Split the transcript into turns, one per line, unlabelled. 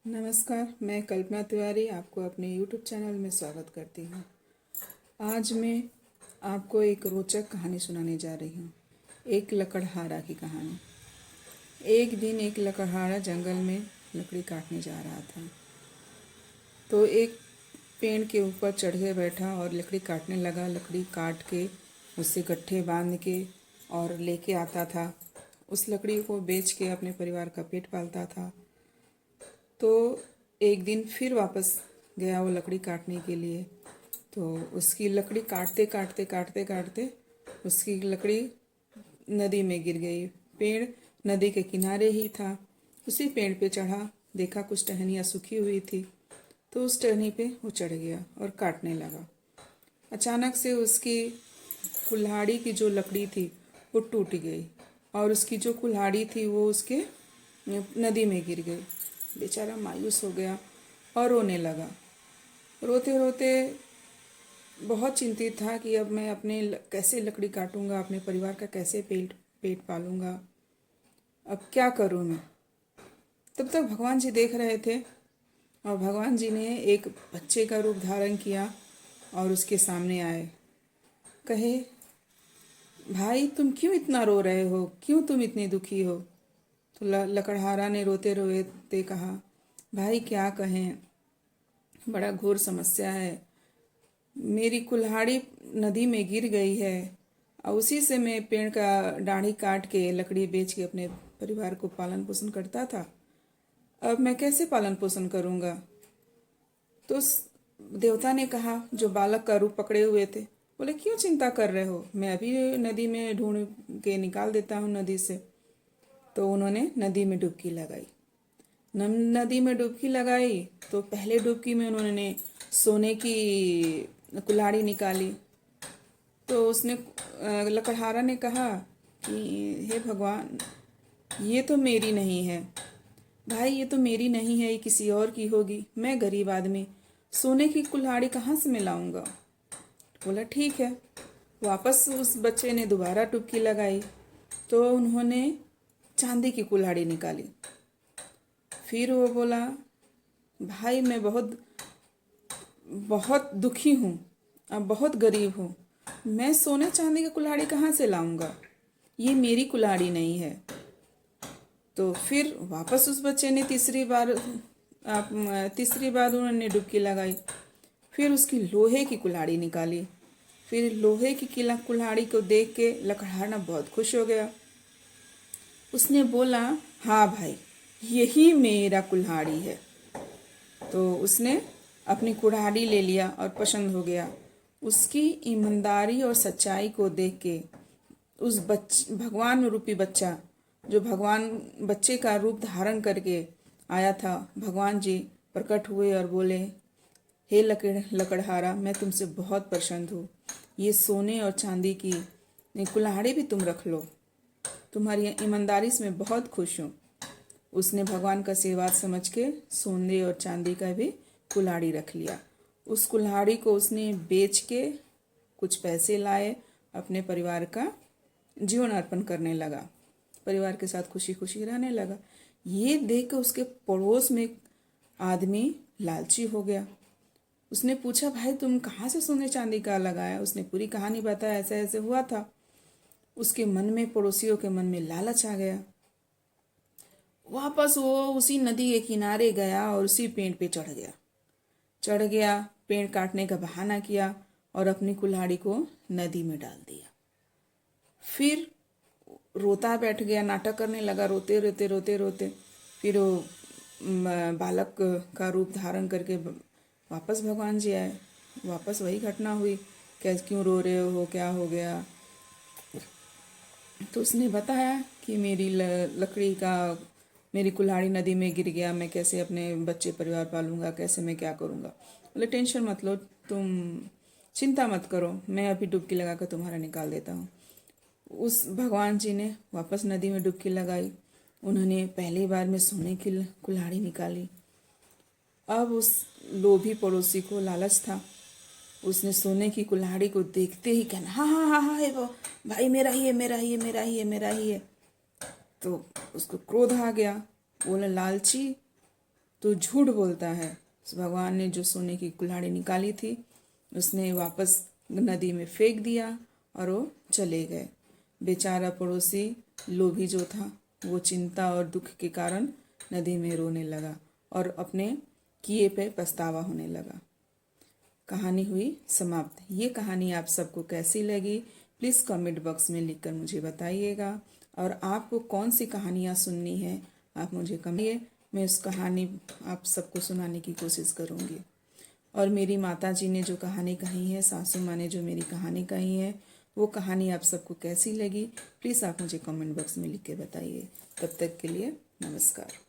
नमस्कार, मैं कल्पना तिवारी आपको अपने YouTube चैनल में स्वागत करती हूँ। आज मैं आपको एक रोचक कहानी सुनाने जा रही हूँ। एक लकड़हारा की कहानी। एक दिन एक लकड़हारा जंगल में लकड़ी काटने जा रहा था। तो एक पेड़ के ऊपर चढ़ के बैठा और लकड़ी काटने लगा। लकड़ी काट के उससे गट्ठे बांध के और लेके आता था। उस लकड़ी को बेच के अपने परिवार का पेट पालता था। तो एक दिन फिर वापस गया वो लकड़ी काटने के लिए। तो उसकी लकड़ी काटते काटते काटते काटते उसकी लकड़ी नदी में गिर गई। पेड़ नदी के किनारे ही था। उसी पेड़ पे चढ़ा, देखा कुछ टहनियाँ सूखी हुई थी, तो उस टहनी पे वो चढ़ गया और काटने लगा। अचानक से उसकी कुल्हाड़ी की जो लकड़ी थी वो टूट गई और उसकी जो कुल्हाड़ी थी वो उसके नदी में गिर गई। बेचारा मायूस हो गया और रोने लगा। रोते रोते बहुत चिंतित था कि अब मैं कैसे लकड़ी काटूंगा, अपने परिवार का कैसे पेट पेट पालूंगा, अब क्या करूं मैं। तब तक भगवान जी देख रहे थे और भगवान जी ने एक बच्चे का रूप धारण किया और उसके सामने आए। कहे, भाई तुम क्यों इतना रो रहे हो, क्यों तुम इतने दुखी हो। तो लकड़हारा ने रोते रोते कहा, भाई क्या कहें, बड़ा घोर समस्या है। मेरी कुल्हाड़ी नदी में गिर गई है और उसी से मैं पेड़ का डाढ़ी काट के लकड़ी बेच के अपने परिवार को पालन पोषण करता था। अब मैं कैसे पालन पोषण करूँगा। तो उस देवता ने कहा, जो बालक का रूप पकड़े हुए थे, बोले क्यों चिंता कर रहे हो, मैं अभी नदी में ढूंढ के निकाल देता हूँ नदी से। तो उन्होंने नदी में डुबकी लगाई। नदी में डुबकी लगाई तो पहले डुबकी में उन्होंने सोने की कुल्हाड़ी निकाली। तो उसने लकड़हारा ने कहा कि हे भगवान, ये तो मेरी नहीं है भाई, ये तो मेरी नहीं है, ये किसी और की होगी। मैं गरीब आदमी, सोने की कुल्हाड़ी कहाँ से मैं लाऊंगा। बोला ठीक है। वापस उस बच्चे ने दोबारा डुबकी लगाई तो उन्होंने चांदी की कुल्हाड़ी निकाली। फिर वो बोला, भाई मैं बहुत बहुत दुखी हूँ, अब बहुत गरीब हूँ, मैं सोने चांदी की कुल्हाड़ी कहाँ से लाऊंगा, ये मेरी कुल्हाड़ी नहीं है। तो फिर वापस उस बच्चे ने तीसरी बार उन्होंने डुबकी लगाई। फिर उसकी लोहे की कुल्हाड़ी निकाली। फिर लोहे की कुल्हाड़ी को देख के लकड़हारा बहुत खुश हो गया। उसने बोला, हाँ भाई, यही मेरा कुल्हाड़ी है। तो उसने अपनी कुल्हाड़ी ले लिया और पसंद हो गया। उसकी ईमानदारी और सच्चाई को देख के उस भगवान रूपी बच्चा, जो भगवान बच्चे का रूप धारण करके आया था, भगवान जी प्रकट हुए और बोले, हे लकड़हारा, मैं तुमसे बहुत प्रसन्न हूँ। ये सोने और चांदी की कुल्हाड़ी भी तुम रख लो, तुम्हारी ईमानदारी से मैं बहुत खुश हूँ। उसने भगवान का आशीर्वाद समझ के सोने और चांदी का भी कुल्हाड़ी रख लिया। उस कुल्हाड़ी को उसने बेच के कुछ पैसे लाए, अपने परिवार का जीवन अर्पण करने लगा, परिवार के साथ खुशी खुशी रहने लगा। ये देख कर उसके पड़ोस में एक आदमी लालची हो गया। उसने पूछा, भाई तुम कहाँ से सोने चांदी का लगाया। उसने पूरी कहानी बताया, ऐसे ऐसे हुआ था। उसके मन में, पड़ोसियों के मन में लालच आ गया। वापस वो उसी नदी के किनारे गया और उसी पेड़ पे चढ़ गया, पेड़ काटने का बहाना किया और अपनी कुल्हाड़ी को नदी में डाल दिया। फिर रोता बैठ गया, नाटक करने लगा, रोते रोते रोते रोते। फिर वो बालक का रूप धारण करके वापस भगवान जी आए। वापस वही घटना हुई, क्यों रो रहे हो, क्या हो गया। तो उसने बताया कि मेरी कुल्हाड़ी नदी में गिर गया, मैं कैसे अपने बच्चे परिवार पालूंगा, कैसे मैं क्या करूँगा। बोले टेंशन मत लो, तुम चिंता मत करो, मैं अभी डुबकी लगा कर तुम्हारा निकाल देता हूँ। उस भगवान जी ने वापस नदी में डुबकी लगाई। उन्होंने पहली बार में सोने की कुल्हाड़ी निकाली। अब उस लोभी पड़ोसी को लालच था। उसने सोने की कुल्हाड़ी को देखते ही कहना, हाँ हाँ हाँ हाँ है वो, भाई मेरा ही है, मेरा ही है, मेरा ही है, मेरा ही है। तो उसको क्रोध आ गया। बोला, लालची, तो झूठ बोलता है। भगवान ने जो सोने की कुल्हाड़ी निकाली थी उसने वापस नदी में फेंक दिया और वो चले गए। बेचारा पड़ोसी लोभी जो था वो चिंता और दुख के कारण नदी में रोने लगा और अपने किए पे पछतावा होने लगा। कहानी हुई समाप्त। ये कहानी आप सबको कैसी लगी प्लीज़ कमेंट बॉक्स में लिखकर मुझे बताइएगा। और आपको कौन सी कहानियाँ सुननी है आप मुझे कहिए, मैं उस कहानी आप सबको सुनाने की कोशिश करूँगी। और मेरी माता जी ने जो कहानी कही है, सासू माँ ने जो मेरी कहानी कही है, वो कहानी आप सबको कैसी लगी प्लीज़ आप मुझे कमेंट बॉक्स में लिख के बताइए। तब तक के लिए नमस्कार।